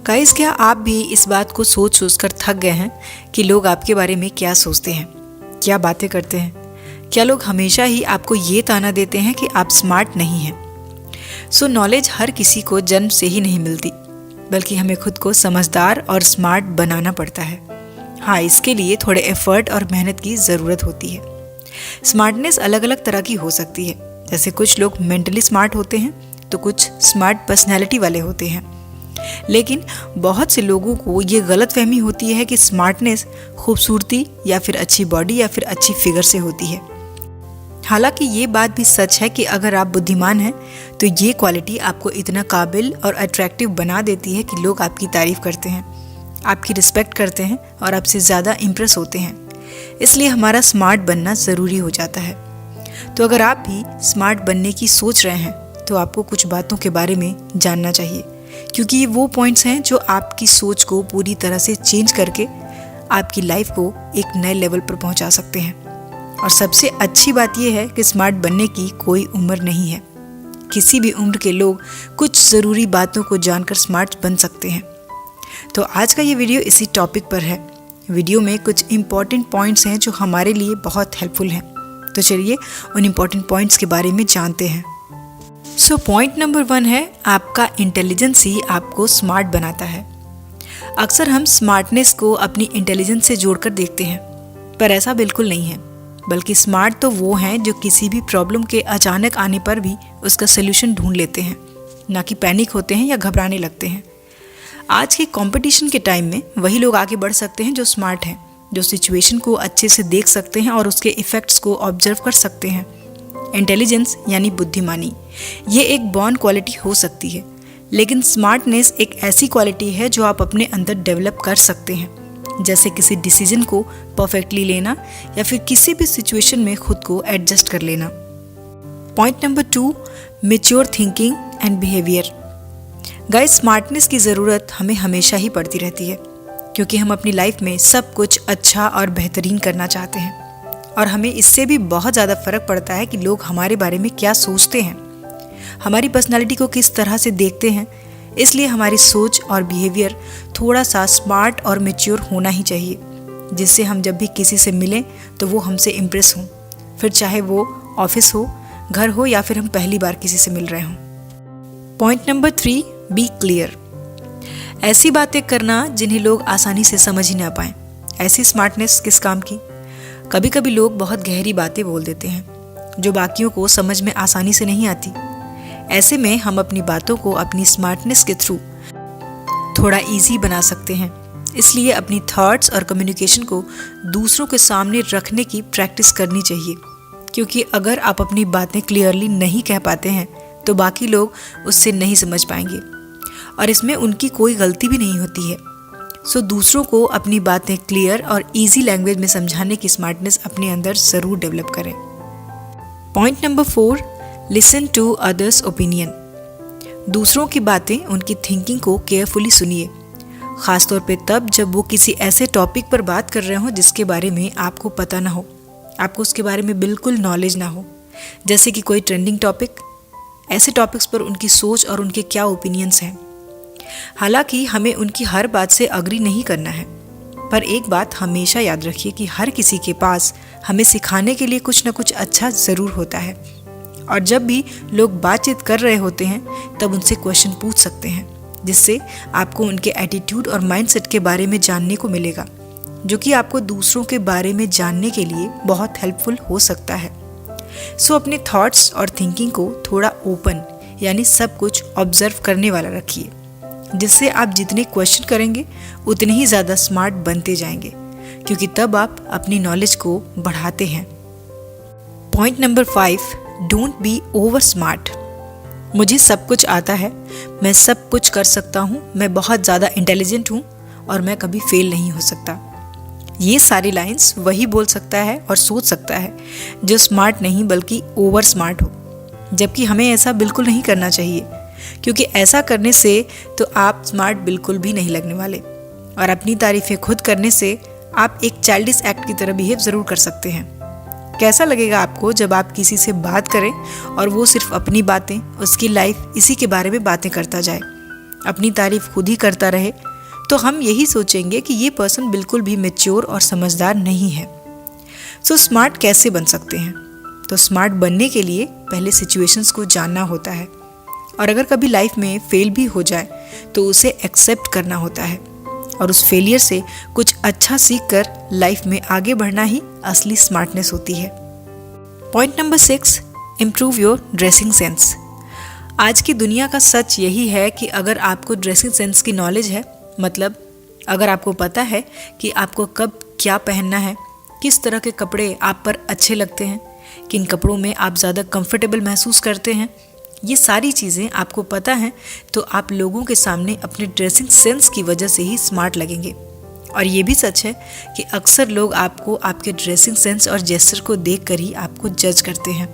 Guys, क्या आप भी इस बात को सोच सोच कर थक गए हैं कि लोग आपके बारे में क्या सोचते हैं, क्या बातें करते हैं? क्या लोग हमेशा ही आपको ये ताना देते हैं कि आप स्मार्ट नहीं हैं? नॉलेज हर किसी को जन्म से ही नहीं मिलती, बल्कि हमें खुद को समझदार और स्मार्ट बनाना पड़ता है। हाँ, इसके लिए थोड़े एफर्ट और मेहनत की ज़रूरत होती है। स्मार्टनेस अलग अलग तरह की हो सकती है। जैसे कुछ लोग मेंटली स्मार्ट होते हैं तो कुछ स्मार्ट पर्सनैलिटी वाले होते हैं। लेकिन बहुत से लोगों को ये गलतफहमी होती है कि स्मार्टनेस खूबसूरती या फिर अच्छी बॉडी या फिर अच्छी फिगर से होती है। हालांकि ये बात भी सच है कि अगर आप बुद्धिमान हैं तो ये क्वालिटी आपको इतना काबिल और अट्रैक्टिव बना देती है कि लोग आपकी तारीफ करते हैं, आपकी रिस्पेक्ट करते हैं और आपसे ज़्यादा इम्प्रेस होते हैं। इसलिए हमारा स्मार्ट बनना ज़रूरी हो जाता है। तो अगर आप भी स्मार्ट बनने की सोच रहे हैं तो आपको कुछ बातों के बारे में जानना चाहिए, क्योंकि ये वो पॉइंट्स हैं जो आपकी सोच को पूरी तरह से चेंज करके आपकी लाइफ को एक नए लेवल पर पहुंचा सकते हैं। और सबसे अच्छी बात यह है कि स्मार्ट बनने की कोई उम्र नहीं है। किसी भी उम्र के लोग कुछ ज़रूरी बातों को जानकर स्मार्ट बन सकते हैं। तो आज का ये वीडियो इसी टॉपिक पर है। वीडियो में कुछ इम्पॉर्टेंट पॉइंट्स हैं जो हमारे लिए बहुत हेल्पफुल हैं। तो चलिए उन इम्पॉर्टेंट पॉइंट्स के बारे में जानते हैं। पॉइंट नंबर 1 है, आपका इंटेलिजेंस ही आपको स्मार्ट बनाता है। अक्सर हम स्मार्टनेस को अपनी इंटेलिजेंस से जोड़कर देखते हैं, पर ऐसा बिल्कुल नहीं है। बल्कि स्मार्ट तो वो हैं जो किसी भी प्रॉब्लम के अचानक आने पर भी उसका सलूशन ढूंढ लेते हैं, ना कि पैनिक होते हैं या घबराने लगते हैं। आज के कंपटीशन के टाइम में वही लोग आगे बढ़ सकते हैं जो स्मार्ट हैं, जो सिचुएशन को अच्छे से देख सकते हैं और उसके इफ़ेक्ट्स को ऑब्जर्व कर सकते हैं। इंटेलिजेंस यानी बुद्धिमानी, ये एक बॉर्न क्वालिटी हो सकती है, लेकिन स्मार्टनेस एक ऐसी क्वालिटी है जो आप अपने अंदर डेवलप कर सकते हैं। जैसे किसी डिसीजन को परफेक्टली लेना या फिर किसी भी सिचुएशन में खुद को एडजस्ट कर लेना। Point number 2, mature thinking and behaviour. Guys, smartness की ज़रूरत हमें हमेशा ही पड़ती रहती है, क्योंकि हम अपनी लाइफ में सब कुछ अच्छा और बेहतरीन करना चाहते हैं और हमें इससे भी बहुत ज़्यादा फ़र्क पड़ता है कि लोग हमारे बारे में क्या सोचते हैं, हमारी पर्सनालिटी को किस तरह से देखते हैं। इसलिए हमारी सोच और बिहेवियर थोड़ा सा स्मार्ट और मैच्योर होना ही चाहिए, जिससे हम जब भी किसी से मिलें तो वो हमसे इम्प्रेस हों, फिर चाहे वो ऑफिस हो, घर हो या फिर हम पहली बार किसी से मिल रहे हों। Point number 3, be clear. ऐसी बातें करना जिन्हें लोग आसानी से समझ ही ना पाएं। ऐसी स्मार्टनेस किस काम की? कभी कभी लोग बहुत गहरी बातें बोल देते हैं जो बाकियों को समझ में आसानी से नहीं आती। ऐसे में हम अपनी बातों को अपनी स्मार्टनेस के थ्रू थोड़ा इजी बना सकते हैं। इसलिए अपनी थॉट्स और कम्युनिकेशन को दूसरों के सामने रखने की प्रैक्टिस करनी चाहिए, क्योंकि अगर आप अपनी बातें क्लियरली नहीं कह पाते हैं तो बाकी लोग उससे नहीं समझ पाएंगे और इसमें उनकी कोई गलती भी नहीं होती है। दूसरों को अपनी बातें क्लियर और इजी लैंग्वेज में समझाने की स्मार्टनेस अपने अंदर ज़रूर डेवलप करें। Point number 4, listen to others opinion. दूसरों की बातें, उनकी थिंकिंग को केयरफुली सुनिए, ख़ासतौर पे तब जब वो किसी ऐसे टॉपिक पर बात कर रहे हों जिसके बारे में आपको पता ना हो, आपको उसके बारे में बिल्कुल नॉलेज ना हो। जैसे कि कोई ट्रेंडिंग टॉपिक, ऐसे टॉपिक्स पर उनकी सोच और उनके क्या ओपिनियंस हैं। हालांकि हमें उनकी हर बात से अग्री नहीं करना है, पर एक बात हमेशा याद रखिए कि हर किसी के पास हमें सिखाने के लिए कुछ ना कुछ अच्छा ज़रूर होता है। और जब भी लोग बातचीत कर रहे होते हैं तब उनसे क्वेश्चन पूछ सकते हैं, जिससे आपको उनके एटीट्यूड और माइंडसेट के बारे में जानने को मिलेगा, जो कि आपको दूसरों के बारे में जानने के लिए बहुत हेल्पफुल हो सकता है। अपने थॉट्स और थिंकिंग को थोड़ा ओपन यानी सब कुछ ऑब्जर्व करने वाला रखिए, जिससे आप जितने क्वेश्चन करेंगे उतने ही ज़्यादा स्मार्ट बनते जाएंगे, क्योंकि तब आप अपनी नॉलेज को बढ़ाते हैं। Point number 5, don't be over smart. मुझे सब कुछ आता है, मैं सब कुछ कर सकता हूँ, मैं बहुत ज़्यादा इंटेलिजेंट हूँ और मैं कभी फेल नहीं हो सकता। ये सारी लाइंस वही बोल सकता है और सोच सकता है जो स्मार्ट नहीं बल्कि ओवर स्मार्ट हो, जबकि हमें ऐसा बिल्कुल नहीं करना चाहिए, क्योंकि ऐसा करने से तो आप स्मार्ट बिल्कुल भी नहीं लगने वाले और अपनी तारीफ़ें खुद करने से आप एक चाइल्डिश एक्ट की तरह बिहेव ज़रूर कर सकते हैं। कैसा लगेगा आपको जब आप किसी से बात करें और वो सिर्फ अपनी बातें, उसकी लाइफ, इसी के बारे में बातें करता जाए? अपनी तारीफ खुद ही करता रहे तो हम यही सोचेंगे कि ये पर्सन बिल्कुल भी मैच्योर और समझदार नहीं है। सो स्मार्ट कैसे बन सकते हैं? तो स्मार्ट बनने के लिए पहले सिचुएशंस को जानना होता है, और अगर कभी लाइफ में फेल भी हो जाए तो उसे एक्सेप्ट करना होता है, और उस फेलियर से कुछ अच्छा सीख कर लाइफ में आगे बढ़ना ही असली स्मार्टनेस होती है। Point number 6, improve your dressing sense. आज की दुनिया का सच यही है कि अगर आपको ड्रेसिंग सेंस की नॉलेज है, मतलब अगर आपको पता है कि आपको कब क्या पहनना है, किस तरह के कपड़े आप पर अच्छे लगते हैं, किन कपड़ों में आप ज़्यादा कंफर्टेबल महसूस करते हैं, ये सारी चीज़ें आपको पता हैं, तो आप लोगों के सामने अपने ड्रेसिंग सेंस की वजह से ही स्मार्ट लगेंगे। और ये भी सच है कि अक्सर लोग आपको आपके ड्रेसिंग सेंस और जेस्चर को देखकर ही आपको जज करते हैं।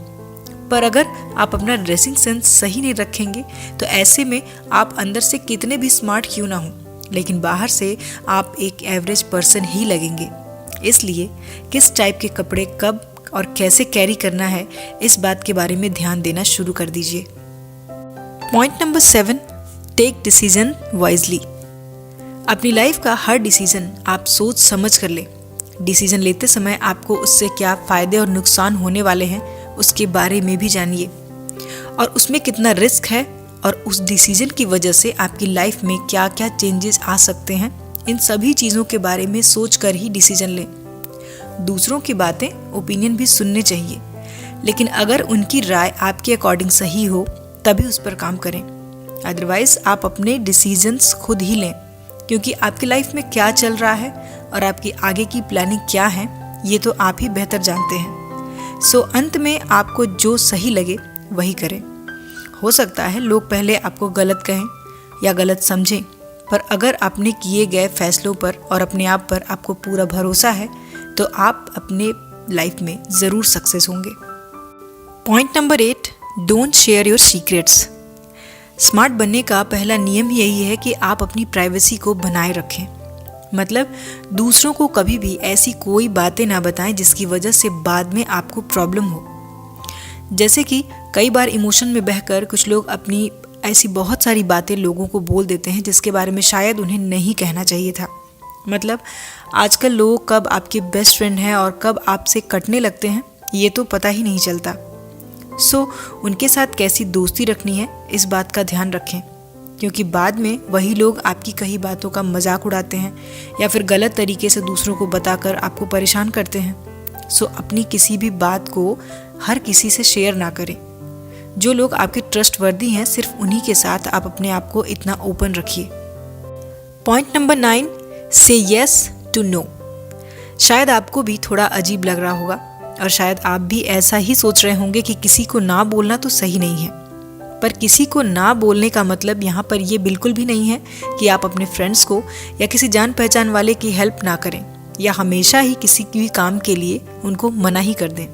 पर अगर आप अपना ड्रेसिंग सेंस सही नहीं रखेंगे तो ऐसे में आप अंदर से कितने भी स्मार्ट क्यों ना हो, लेकिन बाहर से आप एक एवरेज पर्सन ही लगेंगे। इसलिए किस टाइप के कपड़े कब और कैसे कैरी करना है, इस बात के बारे में ध्यान देना शुरू कर दीजिए। Point number 7, take decision wisely. अपनी लाइफ का हर डिसीजन आप सोच समझ कर लें। डिसीजन लेते समय आपको उससे क्या फ़ायदे और नुकसान होने वाले हैं उसके बारे में भी जानिए, और उसमें कितना रिस्क है, और उस डिसीजन की वजह से आपकी लाइफ में क्या क्या चेंजेस आ सकते हैं, इन सभी चीज़ों के बारे में सोच कर ही डिसीजन लें। दूसरों की बातें, ओपिनियन भी सुनने चाहिए, लेकिन अगर उनकी राय आपके अकॉर्डिंग सही हो तभी उस पर काम करें। अदरवाइज आप अपने डिसीजंस खुद ही लें, क्योंकि आपकी लाइफ में क्या चल रहा है और आपकी आगे की प्लानिंग क्या है ये तो आप ही बेहतर जानते हैं। सो अंत में आपको जो सही लगे वही करें। हो सकता है लोग पहले आपको गलत कहें या गलत समझें, पर अगर आपने किए गए फैसलों पर और अपने आप पर आपको पूरा भरोसा है तो आप अपने लाइफ में ज़रूर सक्सेस होंगे। Point number 8, don't share your secrets. Smart बनने का पहला नियम यही है कि आप अपनी प्राइवेसी को बनाए रखें। मतलब दूसरों को कभी भी ऐसी कोई बातें ना बताएं जिसकी वजह से बाद में आपको प्रॉब्लम हो। जैसे कि कई बार इमोशन में बहकर कुछ लोग अपनी ऐसी बहुत सारी बातें लोगों को बोल देते हैं जिसके बारे में शायद उन्हें नहीं कहना चाहिए था। मतलब आजकल लोग कब आपके बेस्ट फ्रेंड हैं और कब आपसे कटने लगते हैं ये तो पता ही नहीं चलता। सो उनके साथ कैसी दोस्ती रखनी है इस बात का ध्यान रखें, क्योंकि बाद में वही लोग आपकी कही बातों का मजाक उड़ाते हैं या फिर गलत तरीके से दूसरों को बताकर आपको परेशान करते हैं। सो अपनी किसी भी बात को हर किसी से शेयर ना करें। जो लोग आपके ट्रस्टवर्दी हैं सिर्फ उन्हीं के साथ आप अपने आप को इतना ओपन रखिए। पॉइंट नंबर 9, से येस टू नो। शायद आपको भी थोड़ा अजीब लग रहा होगा और शायद आप भी ऐसा ही सोच रहे होंगे कि किसी को ना बोलना तो सही नहीं है। पर किसी को ना बोलने का मतलब यहाँ पर ये बिल्कुल भी नहीं है कि आप अपने फ्रेंड्स को या किसी जान पहचान वाले की हेल्प ना करें या हमेशा ही किसी भी काम के लिए उनको मना ही कर दें।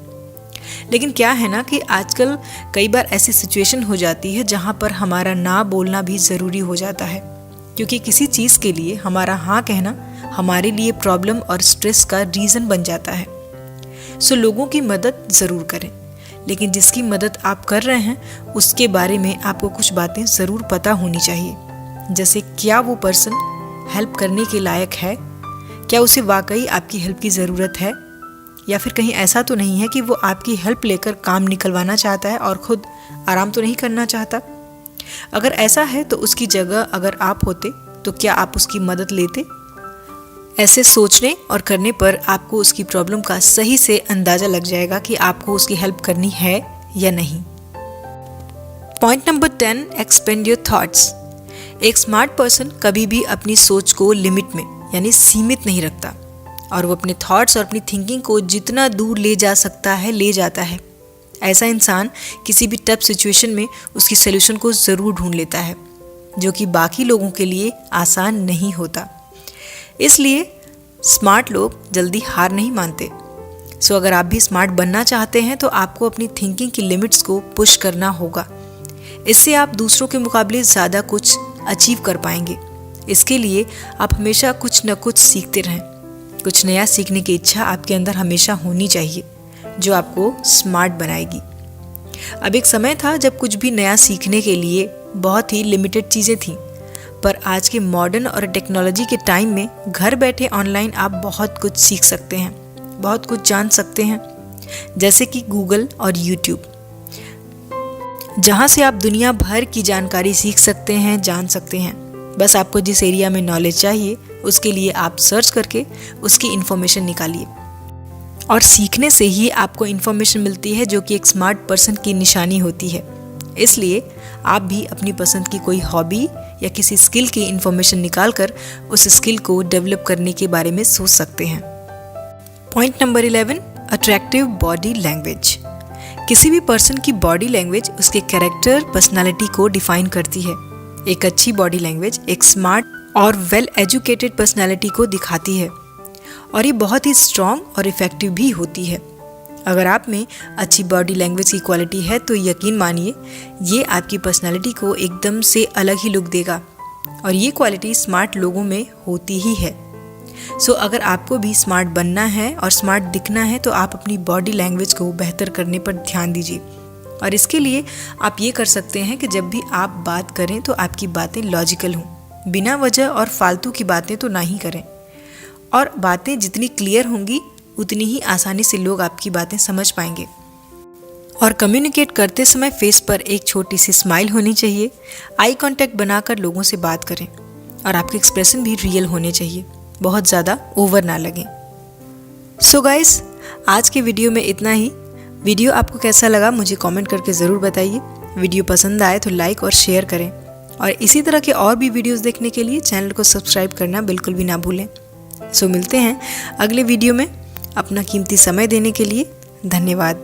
लेकिन क्या है ना कि आजकल कई बार ऐसी सिचुएशन हो जाती है जहाँ पर हमारा ना बोलना भी ज़रूरी हो जाता है, क्योंकि किसी चीज़ के लिए हमारा हाँ कहना हमारे लिए प्रॉब्लम और स्ट्रेस का रीज़न बन जाता है। सो लोगों की मदद ज़रूर करें, लेकिन जिसकी मदद आप कर रहे हैं उसके बारे में आपको कुछ बातें ज़रूर पता होनी चाहिए। जैसे क्या वो पर्सन हेल्प करने के लायक है, क्या उसे वाकई आपकी हेल्प की ज़रूरत है, या फिर कहीं ऐसा तो नहीं है कि वो आपकी हेल्प लेकर काम निकलवाना चाहता है और ख़ुद आराम तो नहीं करना चाहता। अगर ऐसा है तो उसकी जगह अगर आप होते तो क्या आप उसकी मदद लेते? ऐसे सोचने और करने पर आपको उसकी प्रॉब्लम का सही से अंदाज़ा लग जाएगा कि आपको उसकी हेल्प करनी है या नहीं। Point number 10, expand your thoughts. एक स्मार्ट पर्सन कभी भी अपनी सोच को लिमिट में यानी सीमित नहीं रखता, और वो अपने थॉट्स और अपनी थिंकिंग को जितना दूर ले जा सकता है ले जाता है। ऐसा इंसान किसी भी टफ सिचुएशन में उसकी सलूशन को ज़रूर ढूंढ लेता है, जो कि बाकी लोगों के लिए आसान नहीं होता। इसलिए स्मार्ट लोग जल्दी हार नहीं मानते। सो अगर आप भी स्मार्ट बनना चाहते हैं तो आपको अपनी थिंकिंग की लिमिट्स को पुश करना होगा। इससे आप दूसरों के मुकाबले ज़्यादा कुछ अचीव कर पाएंगे। इसके लिए आप हमेशा कुछ न कुछ सीखते रहें। कुछ नया सीखने की इच्छा आपके अंदर हमेशा होनी चाहिए, जो आपको स्मार्ट बनाएगी। अब एक समय था जब कुछ भी नया सीखने के लिए बहुत ही लिमिटेड चीज़ें थीं, पर आज के मॉडर्न और टेक्नोलॉजी के टाइम में घर बैठे ऑनलाइन आप बहुत कुछ सीख सकते हैं, बहुत कुछ जान सकते हैं, जैसे कि गूगल और यूट्यूब, जहाँ से आप दुनिया भर की जानकारी सीख सकते हैं, जान सकते हैं। बस आपको जिस एरिया में नॉलेज चाहिए उसके लिए आप सर्च करके उसकी इन्फॉर्मेशन निकालिए, और सीखने से ही आपको इन्फॉर्मेशन मिलती है जो कि एक स्मार्ट पर्सन की निशानी होती है। इसलिए आप भी अपनी पसंद की कोई हॉबी या किसी स्किल की इन्फॉर्मेशन निकालकर उस स्किल को डेवलप करने के बारे में सोच सकते हैं। Point number 11, attractive body language. किसी भी पर्सन की बॉडी लैंग्वेज उसके कैरेक्टर, पर्सनालिटी को डिफाइन करती है। एक अच्छी बॉडी लैंग्वेज एक स्मार्ट और वेल एजुकेटेड पर्सनालिटी को दिखाती है, और ये बहुत ही स्ट्रॉन्ग और इफ़ेक्टिव भी होती है। अगर आप में अच्छी बॉडी लैंग्वेज की क्वालिटी है तो यकीन मानिए ये आपकी पर्सनालिटी को एकदम से अलग ही लुक देगा, और ये क्वालिटी स्मार्ट लोगों में होती ही है। सो अगर आपको भी स्मार्ट बनना है और स्मार्ट दिखना है तो आप अपनी बॉडी लैंग्वेज को बेहतर करने पर ध्यान दीजिए, और इसके लिए आप ये कर सकते हैं कि जब भी आप बात करें तो आपकी बातें लॉजिकल हों, बिना वजह और फालतू की बातें तो ना ही करें, और बातें जितनी क्लियर होंगी उतनी ही आसानी से लोग आपकी बातें समझ पाएंगे। और कम्युनिकेट करते समय फेस पर एक छोटी सी स्माइल होनी चाहिए। आई कांटेक्ट बनाकर लोगों से बात करें, और आपके एक्सप्रेशन भी रियल होने चाहिए, बहुत ज़्यादा ओवर ना लगें। सो गाइस, आज के वीडियो में इतना ही। वीडियो आपको कैसा लगा मुझे कमेंट करके ज़रूर बताइए। वीडियो पसंद आए तो लाइक और शेयर करें, और इसी तरह के और भी वीडियोस देखने के लिए चैनल को सब्सक्राइब करना बिल्कुल भी ना भूलें। सो मिलते हैं अगले वीडियो में। अपना कीमती समय देने के लिए धन्यवाद।